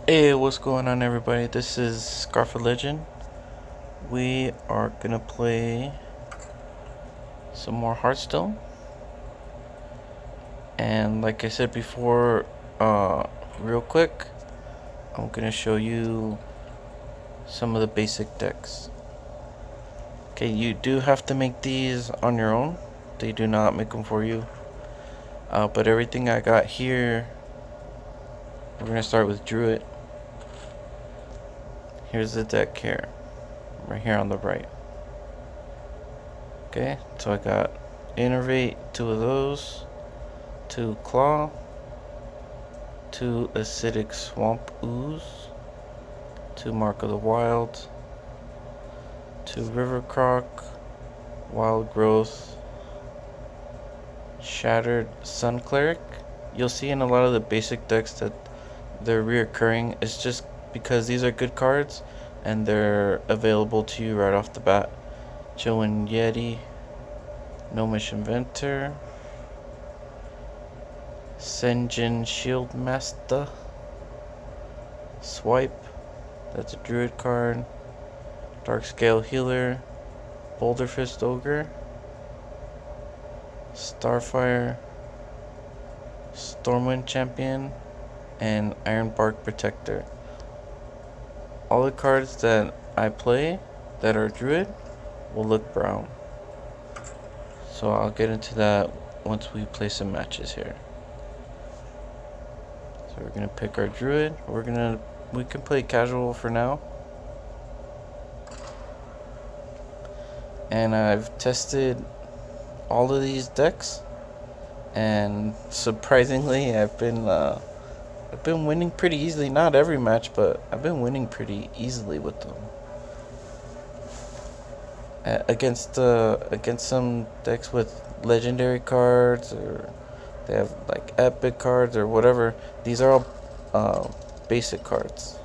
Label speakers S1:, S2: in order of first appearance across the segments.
S1: Hey, what's going on, everybody? This is ScarfOfLegend. We are gonna play some more Hearthstone, and like I said before, real quick, I'm gonna show you some of the basic decks. Okay, you do have to make these on your own. They do not make them for you. But everything I got here, we're gonna start with Druid. Here's the deck here, right here on the right. Okay, so I got Innervate, 2 of those, 2 Claw, 2 Acidic Swamp Ooze, 2 Mark of the Wild, 2 River Croc, Wild Growth, Shattered Sun Cleric. You'll see in a lot of the basic decks that they're reoccurring. It's just because these are good cards and they're available to you right off the bat. Joan Yeti, Gnomish Inventor, Senjin Shieldmaster, Swipe, that's a Druid card, Darkscale Healer, Boulderfist Ogre, Starfire, Stormwind Champion, and Ironbark Protector. All the cards that I play that are Druid will look brown. So I'll get into that once we play some matches here. So we're gonna pick our Druid. We can play casual for now. And I've tested all of these decks, and surprisingly I've been winning pretty easily. Not every match, but I've been winning pretty easily with them. Against some decks with legendary cards, or they have like epic cards or whatever. These are all basic cards.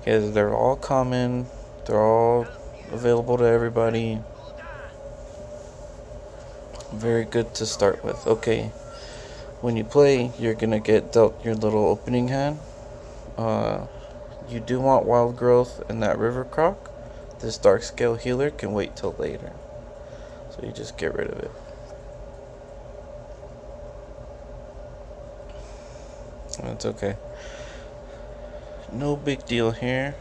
S1: Okay, they're all common. They're all available to everybody. Very good to start with. Okay, when you play, you're gonna get dealt your little opening hand. You do want Wild Growth and that River Croc. This Darkscale Healer can wait till later, so you just get rid of it. That's okay. No big deal here.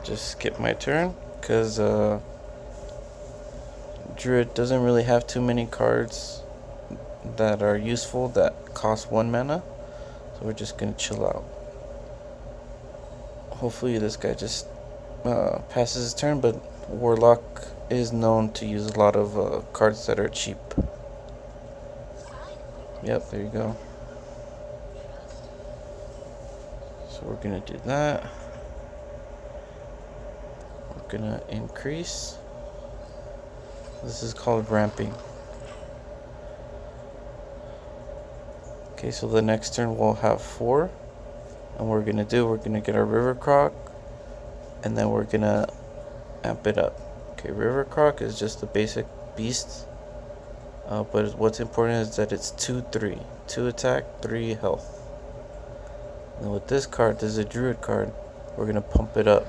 S1: Just skip my turn, because Druid doesn't really have too many cards that are useful that cost 1 mana. So we're just gonna chill out. Hopefully this guy just passes his turn, but Warlock is known to use a lot of cards that are cheap. Yep, there you go. So we're gonna do that. We're gonna increase. This is called ramping. Okay, so the next turn we'll have 4. And we're gonna get our River Croc, and then we're gonna amp it up. Okay, River Croc is just the basic beast, but what's important is that it's 2/3, 2 attack, 3 health. And with this card, this is a Druid card. We're gonna pump it up.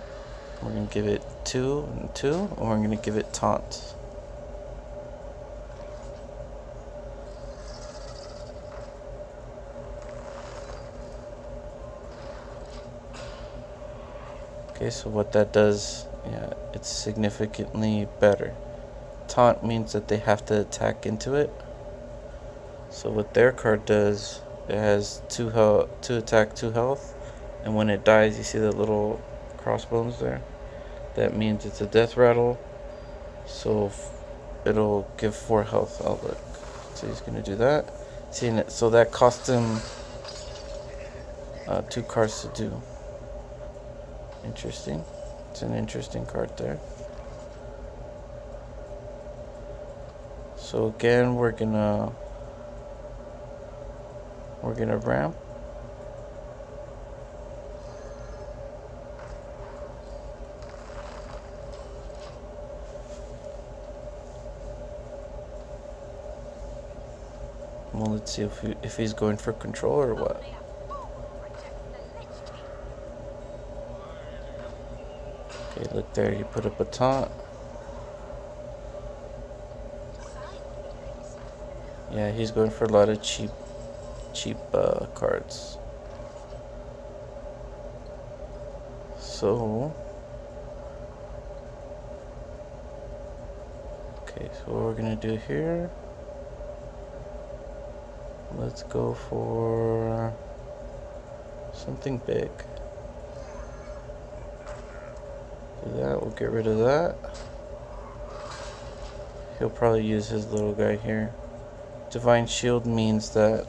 S1: We're gonna give it 2 and 2, and we're gonna give it taunt. Okay, so what that does, yeah, it's significantly better. Taunt means that they have to attack into it. So what their card does, it has 2 attack, 2 health, and when it dies, you see the little crossbones there? That means it's a death rattle, so it'll give 4 health. Oh look, so he's gonna do that. Seeing it, so that cost him 2 cards to do. Interesting. It's an interesting card there. So again, we're gonna ramp. Well, let's see if he's going for control or what. Okay, look there, he put up a taunt. Yeah, he's going for a lot of cheap cards. So, okay, so what we're gonna do here, let's go for something big. Do that, we'll get rid of that. He'll probably use his little guy here. Divine Shield means that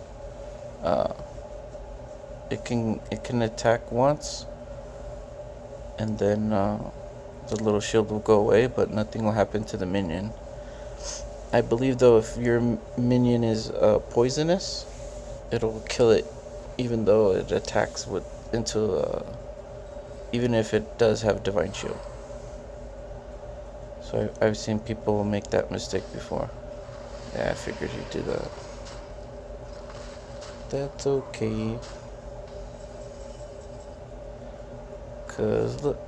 S1: it can attack once, and then the little shield will go away, but nothing will happen to the minion. I believe though, if your minion is poisonous, it'll kill it, even though it attacks even if it does have Divine Shield. So I've seen people make that mistake before. Yeah, I figured you'd do that. That's okay. Cause look,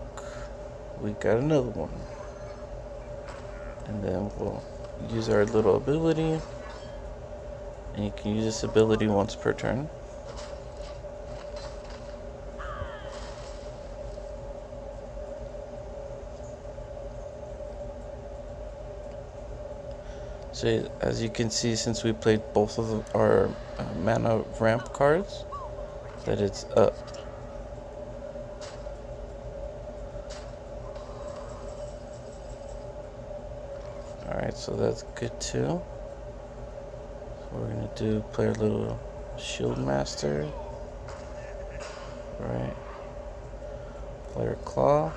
S1: we got another one. And then we'll use our little ability. And you can use this ability once per turn. So as you can see, since we played both of our mana ramp cards, that it's up. Alright, so that's good too. So we're gonna play our little Shield Master. Right. Play our Claw.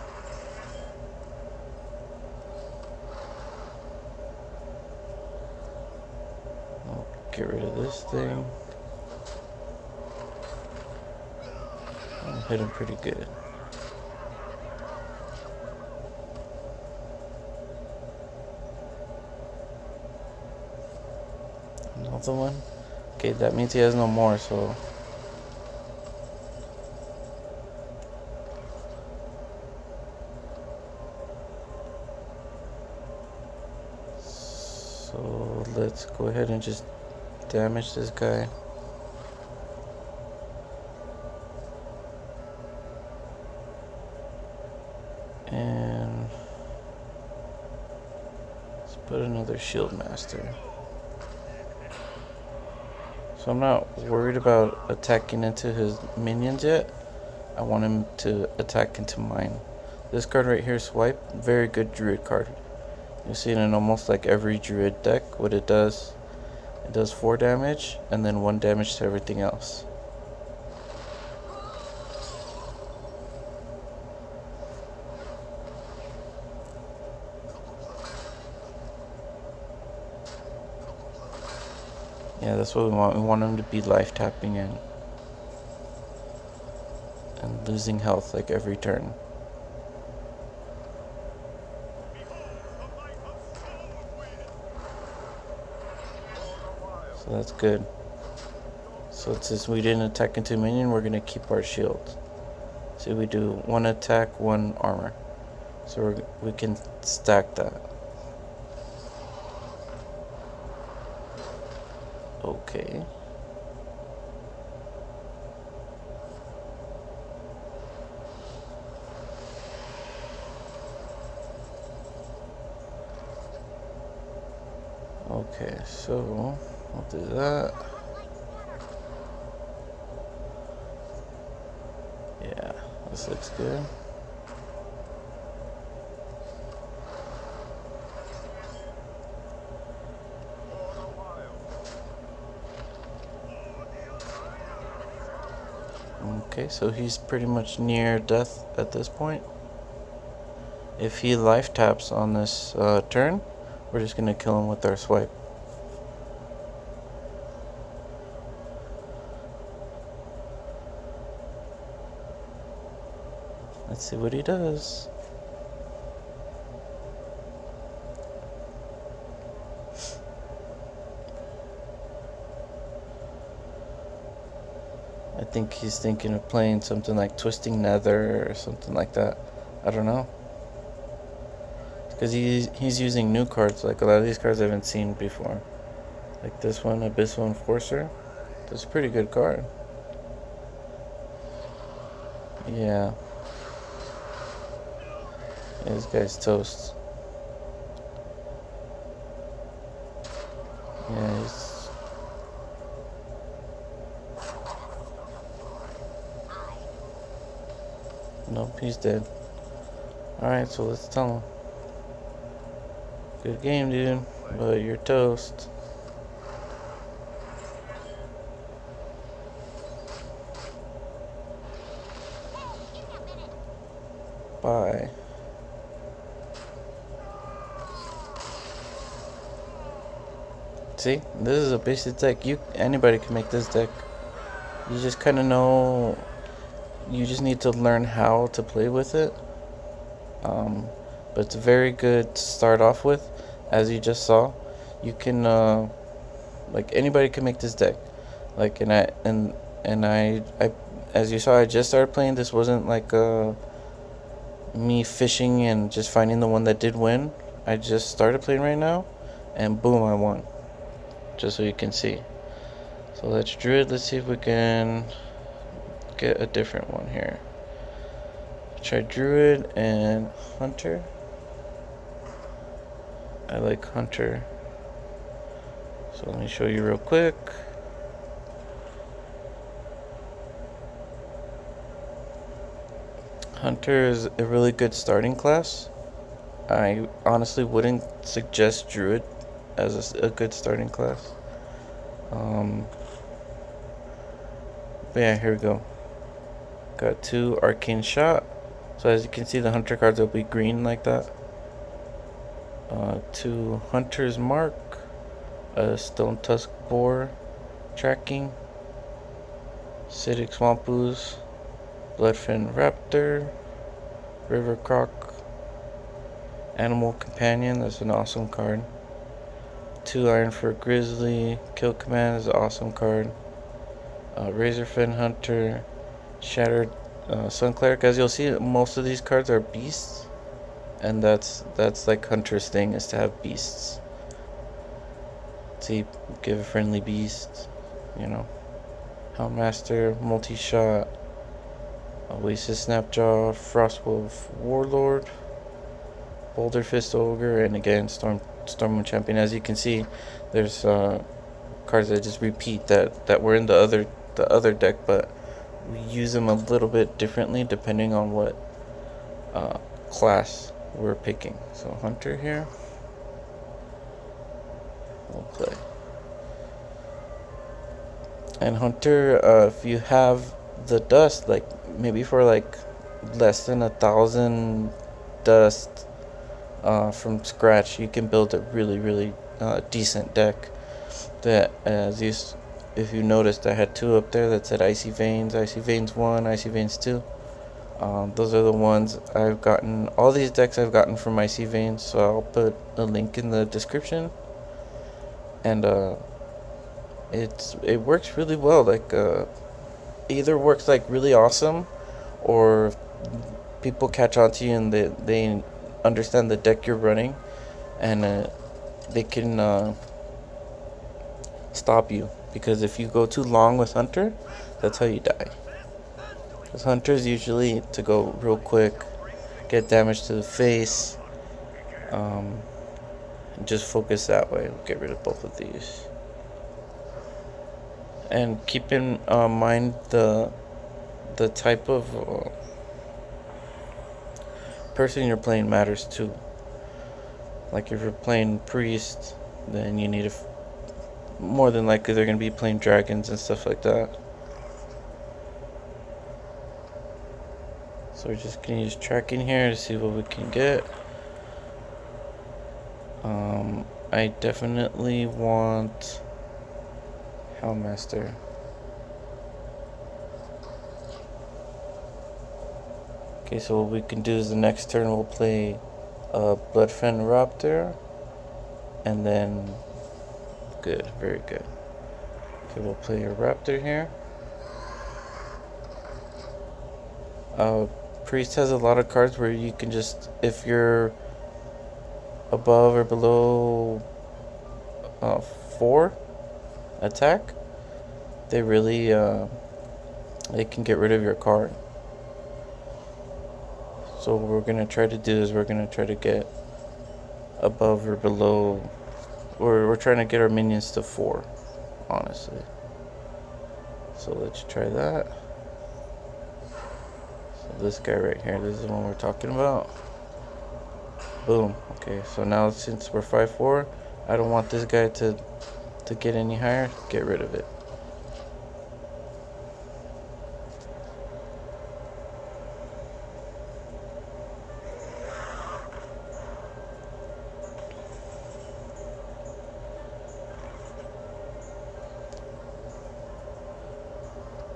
S1: I'll get rid of this thing. I'm hitting pretty good. Another one. Okay, that means he has no more, so let's go ahead and just damage this guy. And let's put another Shield Master. So I'm not worried about attacking into his minions yet. I want him to attack into mine. This card right here, Swipe, very good Druid card. You've seen it in almost like every Druid deck. What it does 4 damage and then 1 damage to everything else. Yeah, that's what we want. We want him to be life tapping in and losing health like every turn. So that's good. So since we didn't attack into minion, we're gonna keep our shield. So we do 1 attack, 1 armor. So we can stack that. Okay. Okay, so I'll do that. Yeah, this looks good. Okay, so he's pretty much near death at this point. If he life taps on this turn, we're just gonna kill him with our swipe. Let's see what he does. I think he's thinking of playing something like Twisting Nether or something like that. I don't know. because he's using new cards. Like a lot of these cards I haven't seen before. Like this one, Abyssal Enforcer. That's a pretty good card. Yeah. This guy's toast. Yeah, he's... Nope, he's dead. Alright, so let's tell him. Good game, dude, but you're toast. Bye. See, this is a basic deck. Anybody can make this deck. You just kind of know. You just need to learn how to play with it. But it's very good to start off with, as you just saw. You can like anybody can make this deck. Like and I as you saw, I just started playing. This wasn't like me fishing and just finding the one that did win. I just started playing right now, and boom, I won. Just so you can see. So let's Druid. Let's see if we can get a different one here. Try Druid and Hunter. I like Hunter. So let me show you real quick. Hunter is a really good starting class. I honestly wouldn't suggest Druid as a good starting class. But yeah, here we go. Got 2 Arcane Shot. So as you can see, the Hunter cards will be green like that. 2 Hunter's Mark. Stone Tusk Boar. Tracking. Acidic Swamp Ooze. Bloodfin Raptor. River Croc. Animal Companion, that's an awesome card. 2 Ironfur Grizzly. Kill Command is an awesome card. Razorfin Hunter. Shattered Sun Cleric. As you'll see, most of these cards are beasts, and that's like Hunter's thing, is to have beasts. See, give a friendly beast, you know. Houndmaster, Multi-Shot, Oasis Snapjaw, Frostwolf Warlord, Boulder Fist Ogre, and again Stormwind Champion. As you can see, there's cards that just repeat that were in the other deck, but we use them a little bit differently depending on what class we're picking. So Hunter here, we'll play. And Hunter, if you have the dust, like maybe for like less than 1,000 dust from scratch, you can build a really decent deck. That if you noticed, I had 2 up there that said Icy Veins 1, Icy Veins 2. Those are the ones I've gotten. All these decks I've gotten from Icy Veins, so I'll put a link in the description. And it works really well. Like either works like really awesome, or people catch on to you and they understand the deck you're running, and they can stop you. Because if you go too long with Hunter, that's how you die. Because Hunter's usually to go real quick, get damage to the face, and just focus that way. We'll get rid of both of these. And keep in mind the type of person you're playing matters too. Like if you're playing Priest, then you need more than likely they're going to be playing dragons and stuff like that. So we're just going to use tracking here to see what we can get. I definitely want Houndmaster. Okay, so what we can do is the next turn we'll play Bloodfen Raptor, and then good, very good. Okay, we'll play a Raptor here. Priest has a lot of cards where you can just, if you're above or below 4 attack, they really they can get rid of your card. So what we're gonna try to do is we're gonna try to get above or below, or we're trying to get our minions to 4, honestly. So let's try that. So this guy right here, this is the one we're talking about. Boom. Okay, so now since we're 5-4, I don't want this guy to get any higher. Get rid of it.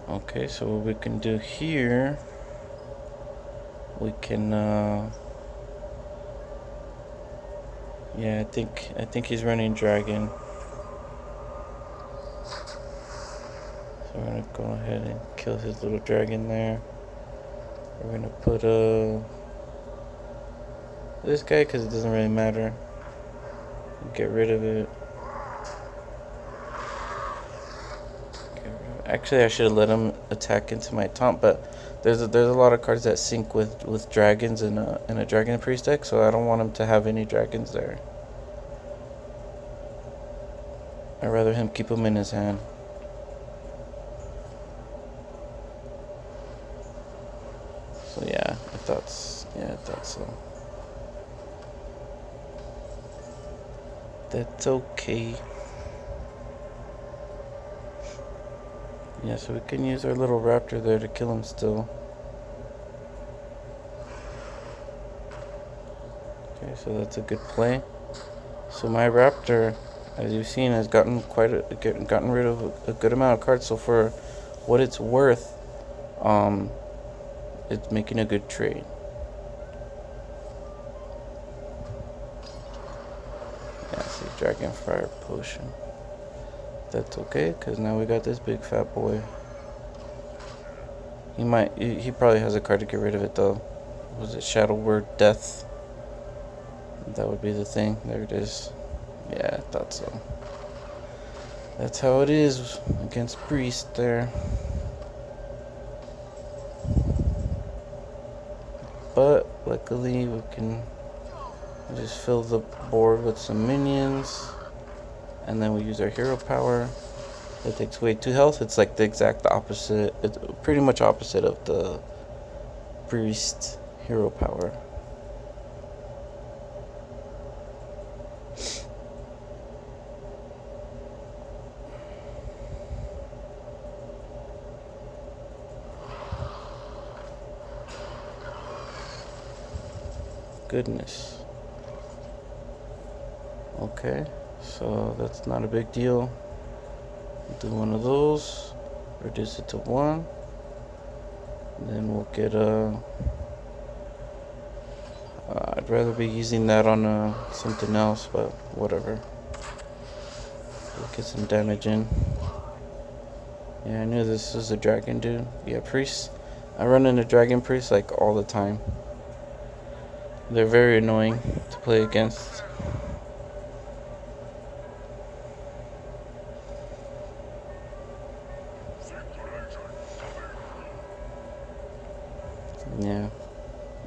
S1: Okay, so what we can do here, we can yeah, I think he's running dragon. So we're gonna go ahead and kill his little dragon there. We're gonna put this guy because it doesn't really matter. Get rid of it. Actually, I should have let him attack into my taunt, but there's a lot of cards that sync with dragons in a dragon priest deck, so I don't want him to have any dragons there. I'd rather him keep them in his hand. So yeah, I thought so. That's okay. Yeah, so we can use our little raptor there to kill him still. Okay, so that's a good play. So my raptor, as you've seen, has gotten gotten rid of a good amount of cards. So for what it's worth, it's making a good trade. Yeah, see, Dragon Fire Potion. That's okay, because now we got this big fat boy. He probably has a card to get rid of it though. Was it Shadow Word Death? That would be the thing. There it is. Yeah, I thought so. That's how it is against Priest there. But luckily we can just fill the board with some minions. And then we use our hero power. It takes away 2 health. It's like the exact opposite. It's pretty much opposite of the priest hero power. Goodness. Okay. So that's not a big deal. Do one of those, reduce it to 1, and then we'll get I'd rather be using that on something else, but whatever. We'll get some damage in. Yeah, I knew this was a dragon dude. Yeah, priests. I run into dragon priests like all the time. They're very annoying to play against. Yeah,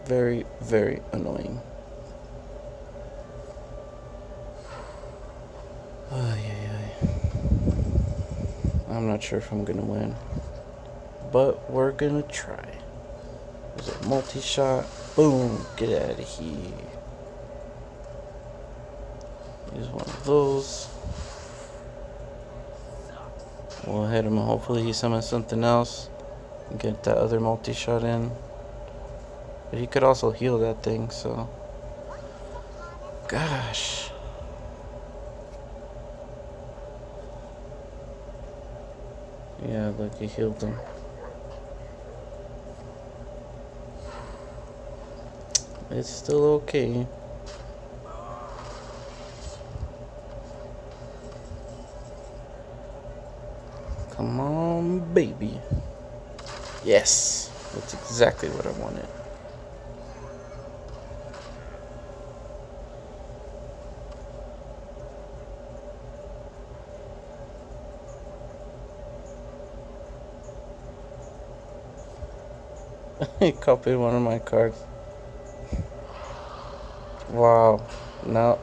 S1: very, very annoying. I'm not sure if I'm gonna win, but we're gonna try. There's a multi-shot. Boom, get out of here. Use one of those. We'll hit him. Hopefully he summons something else and get that other multi-shot in. But he could also heal that thing, so. Gosh. Yeah, look, he healed them. It's still okay. Come on, baby. Yes, that's exactly what I wanted. He copied one of my cards. Wow. No.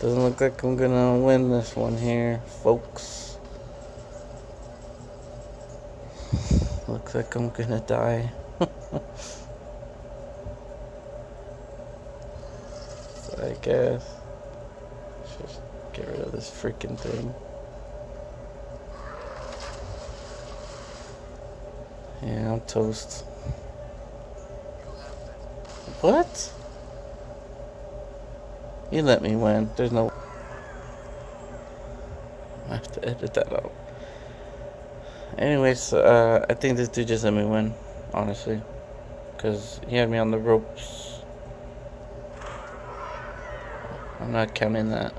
S1: Doesn't look like I'm gonna win this one here, folks. Looks like I'm gonna die. So I guess just get rid of this freaking thing. Yeah, I'm toast. What? You let me win. There's no... I have to edit that out. Anyways, I think this dude just let me win, honestly. Because he had me on the ropes. I'm not counting that.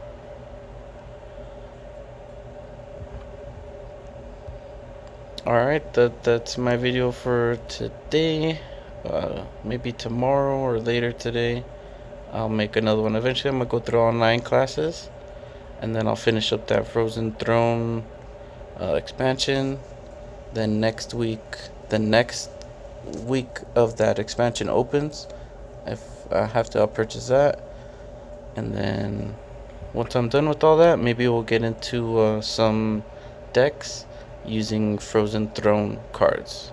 S1: Alright, that's my video for today. Maybe tomorrow or later today I'll make another one. Eventually I'm gonna go through online classes, and then I'll finish up that Frozen Throne expansion. Then the next week of that expansion opens, if I have to, I'll purchase that. And then once I'm done with all that, maybe we'll get into some decks using Frozen Throne cards.